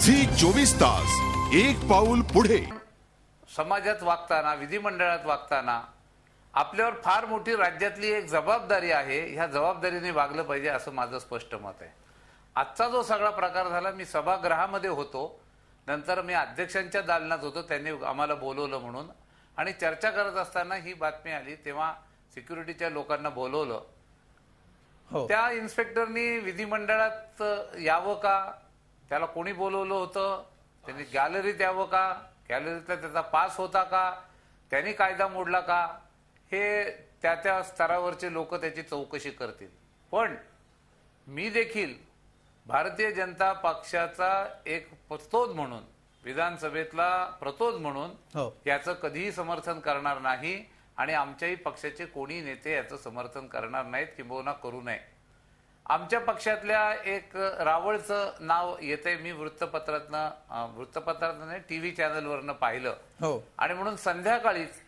Zee 24 तास एक पाऊल पुढे। समाजात वागताना, विधिमंडळात वागताना आपल्यावर फार मोठी राज्यातली एक जबाबदारी आहे। ह्या जबाबदारीने वागलं पाहिजे असं माझं स्पष्ट मत आहे। आजचा जो सगळा प्रकार झाला, मी सभागृहामध्ये होतो, नंतर मी अध्यक्षांच्या दालनात होतो, त्यांनी आम्हाला बोलवलं म्हणून, आणि चर्चा करत असताना ही बातमी आली, तेव्हा सिक्युरिटीच्या लोकांना बोलवलं। त्या इन्स्पेक्टरनी विधिमंडळात यावं का, त्याला कोणी बोलवलं होतं, त्यांनी गॅलरीत यावं का, गॅलरीतला त्याचा पास होता का, त्यांनी कायदा मोडला का, हे त्या त्या स्तरावरचे लोक त्याची चौकशी करतील। पण मी देखील भारतीय जनता पक्षाचा एक प्रतोद म्हणून, विधानसभेतला प्रतोद म्हणून याचं कधीही समर्थन करणार नाही, आणि आमच्याही पक्षाचे कोणी नेते याचं समर्थन करणार नाहीत, किंबहुना करू नये। आमच्या पक्षातल्या एक रावळचं नाव येते, मी वृत्तपत्रातनं टीव्ही चॅनलवरनं पाहिलं, आणि म्हणून संध्याकाळीच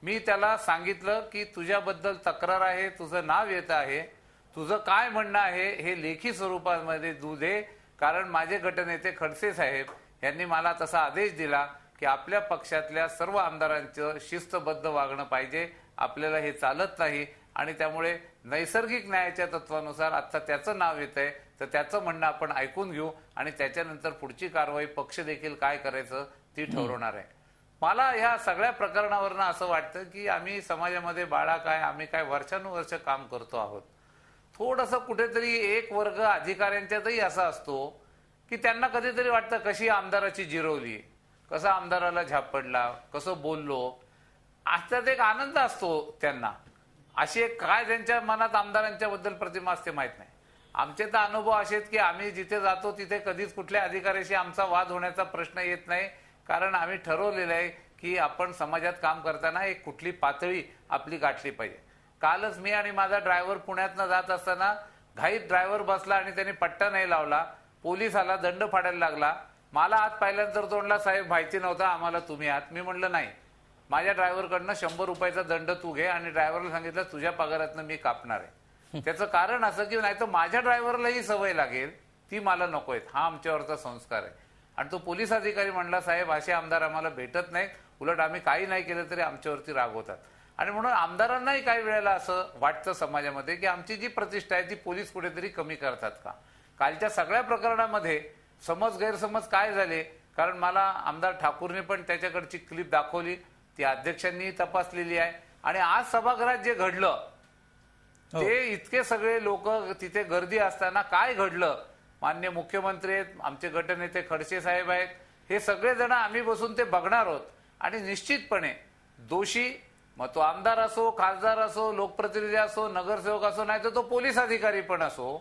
मी त्याला सांगितलं की तुझ्याबद्दल तक्रार आहे, तुझं नाव येत आहे, तुझं काय म्हणणं आहे हे लेखी स्वरूपामध्ये तू दे, कारण माझे गटनेते खडसे साहेब यांनी मला तसा आदेश दिला की आपल्या पक्षातल्या सर्व आमदारांचं शिस्तबद्ध वागणं पाहिजे, आपल्याला हे चालत नाही, आणि त्यामुळे नैसर्गिक न्यायाच्या तत्वानुसार आता त्याचं नाव येत आहे, तर त्याचं म्हणणं आपण ऐकून घेऊ, आणि त्याच्यानंतर पुढची कारवाई पक्ष देखील काय करायचं ती ठरवणार आहे। मला ह्या सगळ्या प्रकरणावरनं असं वाटतं की आम्ही समाजामध्ये बाळा काय, आम्ही काय वर्षानुवर्ष काम करतो आहोत। थोडंसं कुठेतरी एक वर्ग अधिकाऱ्यांच्यातही असा असतो की त्यांना कधीतरी वाटतं कशी आमदाराची जिरवली, कसा आमदाराला झापडला, कसं बोललो, त्यात एक आनंद असतो त्यांना। अशी एक काय त्यांच्या मनात आमदारांच्या बद्दल प्रतिमा असते माहित नाही। आमचे तर अनुभव असे आहेत की आम्ही जिथे जातो तिथे कधीच कुठल्या अधिकाऱ्याशी आमचा वाद होण्याचा प्रश्न येत नाही, कारण आम्ही ठरवलेलं आहे की आपण समाजात काम करताना एक कुठली पातळी आपली गाठली पाहिजे। कालच मी आणि माझा ड्रायव्हर पुण्यातनं जात असताना घाईत ड्रायव्हर बसला आणि त्याने पट्टा नाही लावला, पोलीस आला, दंड फाडायला लागला। मला आत पाहिल्यानंतर तोंडला, साहेब माहिती नव्हतं आम्हाला तुम्ही आत। मी म्हणलं नाही, माझ्या ड्रायव्हरकडनं 100 रुपयाचा दंड तू घे, आणि ड्रायव्हरला सांगितलं तुझ्या पगारातनं मी कापणार आहे। त्याचं कारण असं की नाही तर माझ्या ड्रायव्हरलाही सवय लागेल, ती मला नकोय, हा आमच्यावरचा संस्कार आहे। आणि तो पोलीस अधिकारी म्हणला, साहेब असे आमदार आम्हाला भेटत नाहीत, उलट आम्ही काही नाही केलं तरी आमच्यावरती रागवतात। आणि म्हणून आमदारांनाही काही वेळेला असं वाटतं समाजामध्ये की आमची जी प्रतिष्ठा आहे ती पोलीस कुठेतरी कमी करतात का। कालच्या सगळ्या प्रकरणामध्ये समज गैरसमज काय झाले, कारण मला आमदार ठाकूरने पण त्याच्याकडची क्लिप दाखवली, ती अध्यक्षांनी तपासलेली आहे, आणि आज सभागृहात जे घडलं ते इतके सगळे लोक तिथे गर्दी असताना काय घडलं, माननीय मुख्यमंत्री आहेत, आमचे गटनेते खडसे साहेब आहेत, हे सगळे जण आम्ही बसून ते बघणार आहोत, आणि निश्चितपणे दोषी, मग तो आमदार असो, खासदार असो, लोकप्रतिनिधी असो, नगरसेवक असो, नाही तर तो पोलीस अधिकारी पण असो,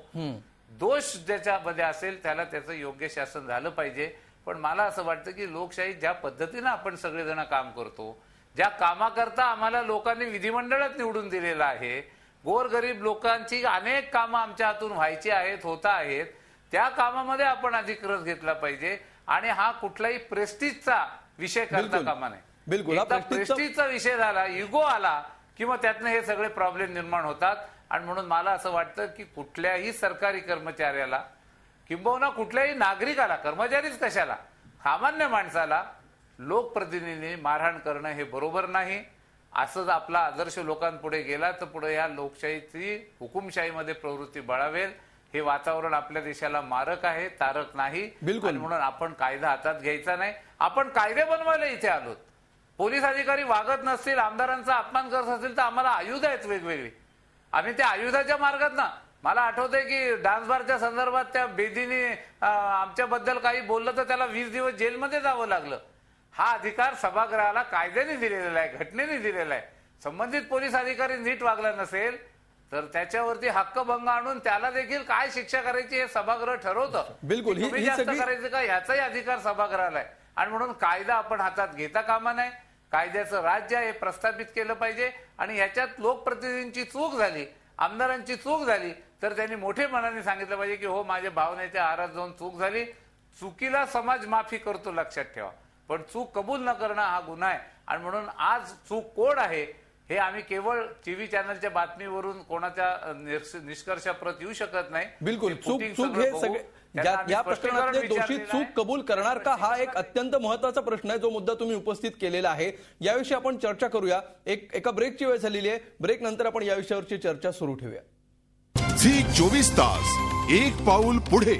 दोष ज्याच्यामध्ये असेल त्याला त्याचं योग्य शासन झालं पाहिजे। पण मला असं वाटतं की लोकशाही ज्या पद्धतीनं आपण सगळेजण काम करतो, ज्या कामाकरता आम्हाला लोकांनी विधिमंडळात निवडून दिलेलं आहे, गोरगरीब लोकांची अनेक कामं आमच्या हातून व्हायची आहेत, होता आहेत, त्या कामामध्ये आपण अधिकृत घेतला पाहिजे, आणि हा कुठलाही प्रेस्टिजचा विषय करता कामा नये। एकदा प्रेस्टिजचा विषय झाला, इगो आला किंवा त्यातनं हे सगळे प्रॉब्लेम निर्माण होतात। आणि म्हणून मला असं वाटतं की कुठल्याही सरकारी कर्मचाऱ्याला, किंबहुना कुठल्याही नागरिकाला, कर्मचारीच कशाला, सामान्य माणसाला लोकप्रतिनिधींनी मारहाण करणं हे बरोबर नाही। असंच आपला आदर्श लोकांपुढे गेला तर पुढे ह्या लोकशाहीची हुकुमशाहीमध्ये प्रवृत्ती बळावेल। हे वातावरण आपल्या देशाला मारक आहे, तारक नाही, आणि म्हणून आपण कायदा हातात घ्यायचा नाही। आपण कायदे बनवायला इथे आलोत। पोलीस अधिकारी वागत नसतील, आमदारांचा अपमान करत असतील तर आम्हाला आयुध आहेत वेगवेगळी, आम्ही त्या आयुधाच्या मार्गात ना, मला आठवतंय की डान्स बारच्या संदर्भात त्या बेदीने आमच्याबद्दल काही बोललं तर त्याला 20 दिवस जेलमध्ये जावं लागलं। हा अधिकार सभागृहाला कायद्याने दिलेला आहे, घटनेने दिलेला आहे। संबंधित पोलीस अधिकारी नीट वागला नसेल तर त्याच्यावरती हक्कभंग आणून त्याला देखील काय शिक्षा करायची हे सभागृह ठरवतं। तुम्ही जास्त करायचं का ह्याचाही अधिकार सभागृहाला आहे, आणि म्हणून कायदा आपण हातात घेता कामा नये। कायद्याचं राज्य हे प्रस्थापित केलं पाहिजे, आणि ह्याच्यात लोकप्रतिनिधींची चूक झाली, आमदारांची चूक झाली तर त्यांनी मोठे मनाने सांगितलं पाहिजे की हो माझ्या भावनेच्या आहारात जाऊन चूक झाली, चुकीला समाज माफी करतो लक्षात ठेवा, पण चूक कबूल न करणं हा गुन्हा आहे। आणि म्हणून आज चूक कोण आहे हे आम्ही केवळ टीव्ही चॅनलच्या बातमीवरून कोणाच्या निष्कर्षाप्रत येऊ शकत नाही। बिलकुल चूक हे सगळे या प्रकरणातले दोषी चूक कबूल करणार का, हा एक अत्यंत महत्त्वाचा प्रश्न आहे जो मुद्दा तुम्ही उपस्थित केलेला आहे. याविषयी आपण चर्चा करूया. एका ब्रेकची वेळ झालेली आहे. ब्रेक नंतर आपण या विषयावरची चर्चा सुरू ठेवूया. झी 24 तास, एक पाऊल पुढे.